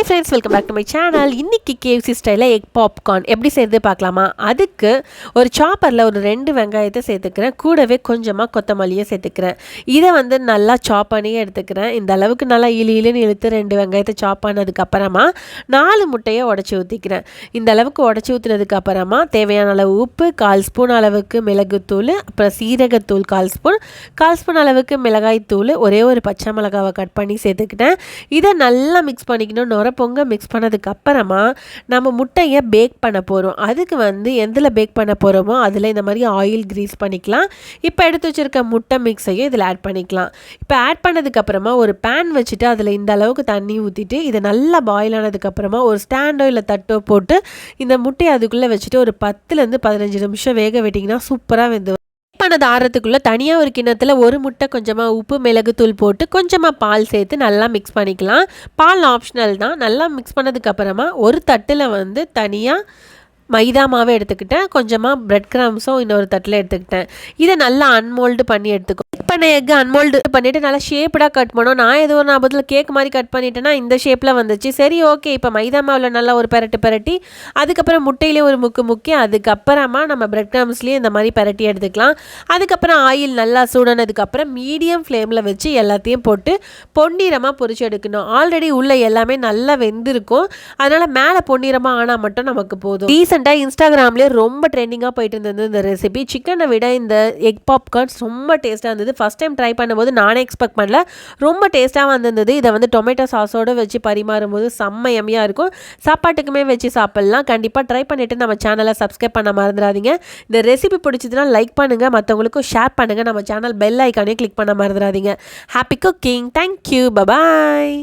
Hi friends, welcome back to my channel. இன்றைக்கி KFC ஸ்டைலில் egg popcorn எப்படி செய்கிறது பார்க்கலாமா? அதுக்கு ஒரு சாப்பரில் ஒரு 2 வெங்காயத்தை சேர்த்துக்கிறேன். கூடவே கொஞ்சமாக கொத்தமல்லியை சேர்த்துக்கிறேன். இதை நல்லா சாப் பண்ணி எடுத்துக்கிறேன். இந்த அளவுக்கு நல்லா இழுன்னு இழுத்து 2 வெங்காயத்தை சாப் பண்ணதுக்கப்புறமா 4 முட்டையை உடச்சி ஊற்றிக்கிறேன். இந்த அளவுக்கு உடச்சி ஊற்றுனதுக்கப்புறமா தேவையான அளவு உப்பு, 1/4 ஸ்பூன் அளவுக்கு மிளகுத்தூள், அப்புறம் சீரகத்தூள் 1/4 ஸ்பூன் அளவுக்கு மிளகாய்த்தூள், ஒரே ஒரு பச்சை மிளகாவை கட் பண்ணி சேர்த்துக்கிட்டேன். இதை நல்லா மிக்ஸ் பண்ணிக்கணும். பொங்க மிக்ஸ் பண்ணதுக்கு அப்புறமா நம்ம முட்டையை பேக் பண்ண போகிறோம். அதுக்கு எதில் பேக் பண்ண போகிறோமோ அதில் இந்த மாதிரி ஆயில் கிரீஸ் பண்ணிக்கலாம். இப்போ எடுத்து வச்சுருக்க முட்டை மிக்ஸையும் இதில் ஆட் பண்ணிக்கலாம். இப்போ ஆட் பண்ணதுக்கப்புறமா ஒரு பேன் வச்சுட்டு அதில் இந்த அளவுக்கு தண்ணி ஊற்றிட்டு இதை நல்லா பாயில் ஆனதுக்கப்புறமா ஒரு ஸ்டாண்டோ இல்லை தட்டோ போட்டு இந்த முட்டையை அதுக்குள்ளே வச்சுட்டு ஒரு 10லேருந்து 15 நிமிஷம் வேக விட்டிங்கன்னா சூப்பராக வெந்து பண்ணது ஆறதுக்குள்ளே தனியாக ஒரு கிண்ணத்தில் ஒரு முட்டை, கொஞ்சமாக உப்பு, மிளகுத்தூள் போட்டு கொஞ்சமாக பால் சேர்த்து நல்லா மிக்ஸ் பண்ணிக்கலாம். பால் ஆப்ஷனல் தான். நல்லா மிக்ஸ் பண்ணதுக்கப்புறமா ஒரு தட்டில் தனியாக மைதா மாவை எடுத்துக்கிட்டேன். கொஞ்சமாக பிரெட் கிராம்ஸும் இன்னொரு தட்டில் எடுத்துக்கிட்டேன். இதை நல்லா அன்மோல்டு பண்ணி எடுத்துக்கோ. கட் பண்ண எக்கு அன்மோல்டு பண்ணிவிட்டு நல்லா ஷேப்டாக கட் பண்ணோம். நான் ஏதோ ஒரு ஞாபகத்தில் கேக் மாதிரி கட் பண்ணிட்டேன்னா இந்த ஷேப்பில் வந்துச்சு. சரி, ஓகே. இப்போ மைதா மாவில் நல்லா ஒரு பெரட்டி அதுக்கப்புறம் முட்டையிலே ஒரு முக்கி அதுக்கப்புறமா நம்ம பிரெட் கிராம்ஸ்லேயே இந்த மாதிரி பெரட்டி எடுத்துக்கலாம். அதுக்கப்புறம் ஆயில் நல்லா சூடானதுக்கப்புறம் மீடியம் ஃப்ளேமில் வச்சு எல்லாத்தையும் போட்டு பொன்னிறமாக பொரிச்சு எடுக்கணும். ஆல்ரெடி உள்ள எல்லாமே நல்லா வெந்திருக்கும். அதனால் மேலே பொன்னிறமாக ஆனால் மட்டும் நமக்கு போதும். ரீசெண்டாக இன்ஸ்டாகிராம்லேயே ரொம்ப ட்ரெண்டிங்காக போயிட்டு இருந்தது இந்த ரெசிபி. சிக்கனை விட இந்த எக் பாப்கார்ன்ஸ் ரொம்ப டேஸ்ட்டாக இருந்தது. ஃபஸ்ட் டைம் ட்ரை பண்ணும்போது நானே எக்ஸ்பெக்ட் பண்ணல, ரொம்ப டேஸ்ட்டாக வந்திருந்தது. இதை டொமேட்டோ சாஸோடு வச்சு பரிமாறும்போது செம்ம யம்மியாக இருக்கும். சாப்பாட்டுக்குமே வச்சு சாப்பிட்லாம். கண்டிப்பாக ட்ரை பண்ணிவிட்டு நம்ம சேனலை சப்ஸ்கிரைப் பண்ண மறந்துடாதீங்க. இந்த ரெசிபி பிடிச்சதுன்னா லைக் பண்ணுங்கள், மற்றவங்களுக்கும் ஷேர் பண்ணுங்கள். நம்ம சேனல் பெல் ஐக்கானே கிளிக் பண்ண மறந்துடாதீங்க. Happy cooking. தேங்க்யூ. பபாய்.